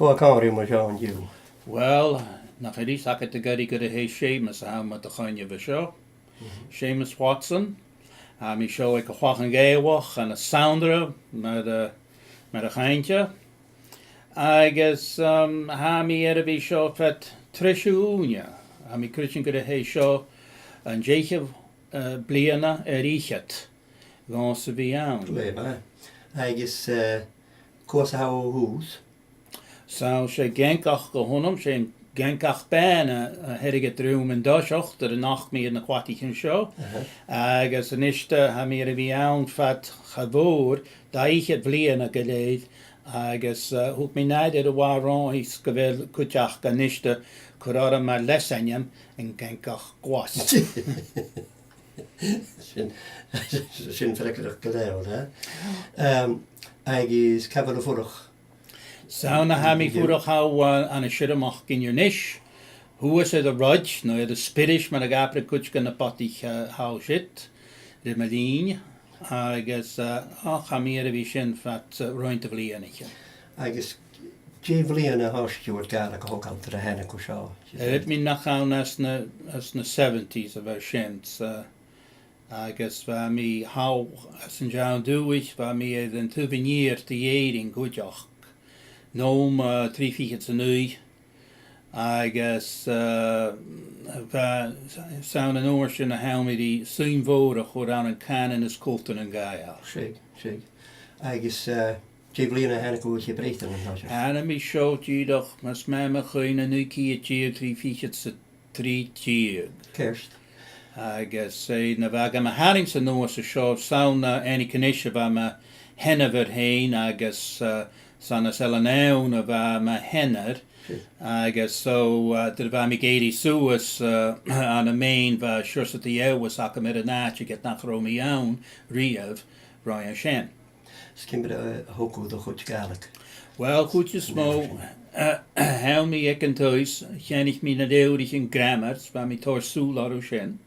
Có cáirí mar seán diú. Well, nach idí sacha a gadi go a hé Seumas MacBhatair bheith seo. Seumas Watson. Mi seo ag a chuachan géhach and a soundra mar a chainte. Agus mi a bhí seo fet trisúne. Mi cruisin go a hé seo an diugh bliana h-atharraichean. Gán sa bhí ann. Léba. Agus cos a hús. So sé genkach go honum, sé genkach ben a herige drúm an dáiseocht ar a nach mí na chwatichen seo. Agus an iste ha mi a bhí ann fat chadhór diugh bliana go léid agus húg mi neidir a bhárán ís go bhfuil cúteach gan iste churara mar lesainem an genkach gwas. Sin freicidach go léir, agus cefar a furach. Sauna ha mi fúrach an a siramach gin your nish. Who is it a rudge? No, the spirish man a gapre kutch gan a patich how shit. The medine. I guess ha mi a vision fat roint of lianich. Agus Gàidheal a háistúir Gaelic a thógáil a hena go seo. It mi nach an as na 70s of our shins. I guess mi how as in John Dewich mi den 2 year te in Gàidheal. Noam 3 fiets an ui. Agus sound an oorsin a helmi die soon voda chor aan een canon is coltach an Gàidheal. Sig. Agus Gàidheal a hena go Ceap Breatunn an náisiir. Anna mi seo díadach mas me chuin an uki a diugh 3 fiets a 3 diugh. Kerst. Agus sé na bheag am a haring sa noas a seo sound any canisha ba ma henna ver hein agus san as elanaun of ma henner. Agus so der bha mi géirí Seumas an a main va sure sa the was ac am a nat you get nach romi aun riamh h-Albann. Skimmer a hocú do chut Gaelic. Well, goed je smó how mi ek an thuis chenig mi na deurich in grammars va mi tor súlar o sin.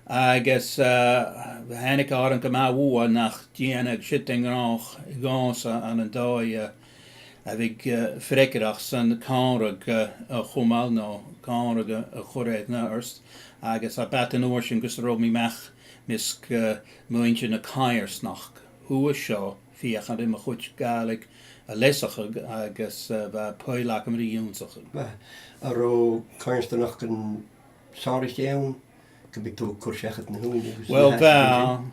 Agus hannig ar an gama nach dianag shitting rach gans an an dói a bhíg freiceach san cánrag a chumal nó cánrag a choréid na arst agus a bat an oirsin gus a mi meach mis muinte na cairsnach hua seo fiach an im a chut Gaelic a lesachag agus bheit poilach am riúnsach. A ró cairsnach an h-atharraichean go big tú cursechad na húin. Well, bheag.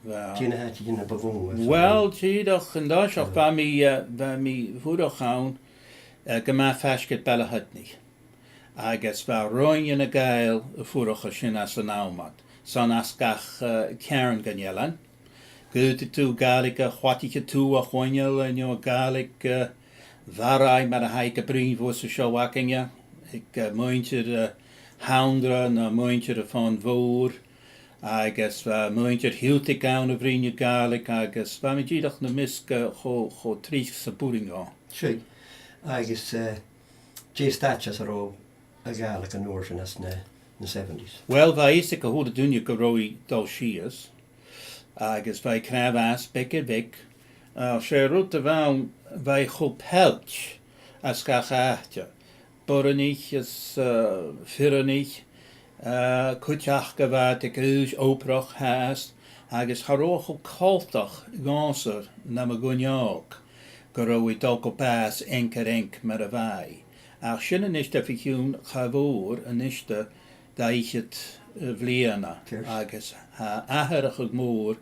H-atharraichean a bavún. Well, tíadach an dáiseach ba mi fúdach ann go má feiscit bella hutni. Agus bheit roiin a Gàidheal a fúdach a sin as an ámad. San as gach cearan Gàidhealan. Gúta tú Gaelic a chwaticha tú a chuineal a Gaelic bharai mar a haig a brín fós a seo wacinge. Ik muintir houndra na muintir a fan bhór. Agus muintir hiútig an a bríne Gaelic agus mi díadach na misca cho trích sa búringá. Sí. Agus Stachas a ró a Gaelic an oirsin as na 70s. Well, bheit isig a húda dúine go rói dó sias. Agus bheit craibh as bic vic. Sé rút a bhain bheit cho pelch as gach achte. Boranich is firanich. Cúteach go bheit ag ús óprach háast agus tharróch ó coltach gásar na ma gúneach go raibh dul go pás enk mar a bhai. Ach sin an iste fiún chahór an iste diugh bliana agus atharrach ag mór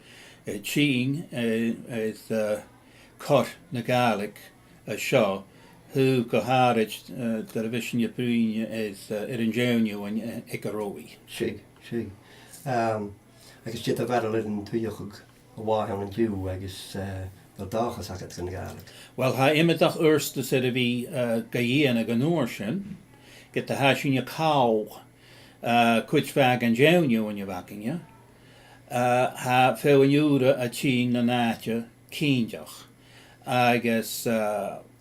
tín is cor na Gaelic a seo who go háid der vision je brúine is an jeuniu an ag a rói. Sí. Agus tí a bhar linn tuideach a bháhan an dú agus na dáchas agad gan Gaelic. Well, ha imimeach ursta sé a bhí gaíana ag an nóir sin, get a haisiún a cá cuit bheag an jeuniu an bhacinge, ha fé an úra a tí na náte cíndeach. Agus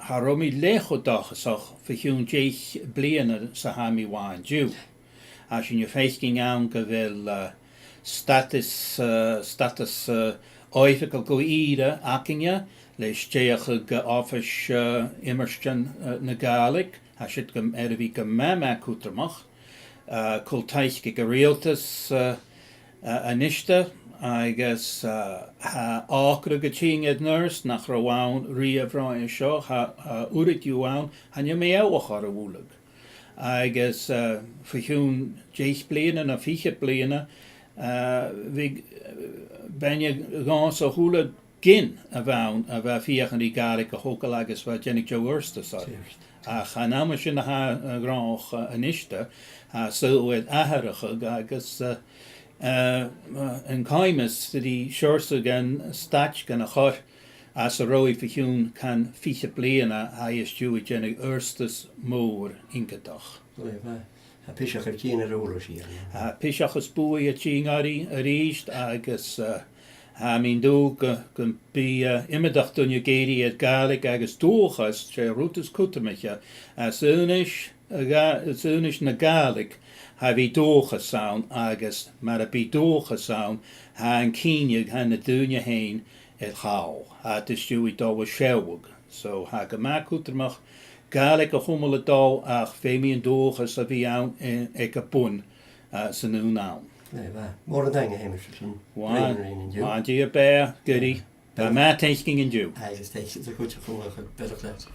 Haromi lecho dachasach fiún deich bliana sa ha mi bháin dú. As in je feisking aan go bhfuil status oifical go ire acinge leis diugh go áfais immerstean na Gaelic, a siad go bhí go me cútramach, coltach go réaltas aniste, agus ácra go tíngad nurse nach raháin riamhráin seo, urit dúháin, han mé áhach ar a bhúlag. Agus fiún 10 bliana na 5 bliana, benne gás a húla gin a bheith fiochan í Gaelic a hógal agus bheith dénig jo urstas a chanáma sin na grách aniste, saoghal h-atharraichean agus an caiimes dí seirsa gan stach gan a chur as a roi fiún can 5 bliana a istú dénig urstas mór incadach. A pisach cían ar óla sí. Pisachas búi a tíngari a ríist agus mín dú go bí imimeach dunne géirí a Gaelic agus dúchas sé rútas cútamiche súnis na Gaelic ha bhí dúcha saon agus mar a bí dúcha saon ha an cíneag ha na dúne hain h-Albann ha tistú I dó a seawg. So ha go má cútamach Gaelic a chummel dá ach féimion dúchas a bhí ann ag a bun san nú ná. Mór an daine héimeir sin. Má dí a bear goí ba má teisking in dú. Agus teis a chute fóga chu bedach leat.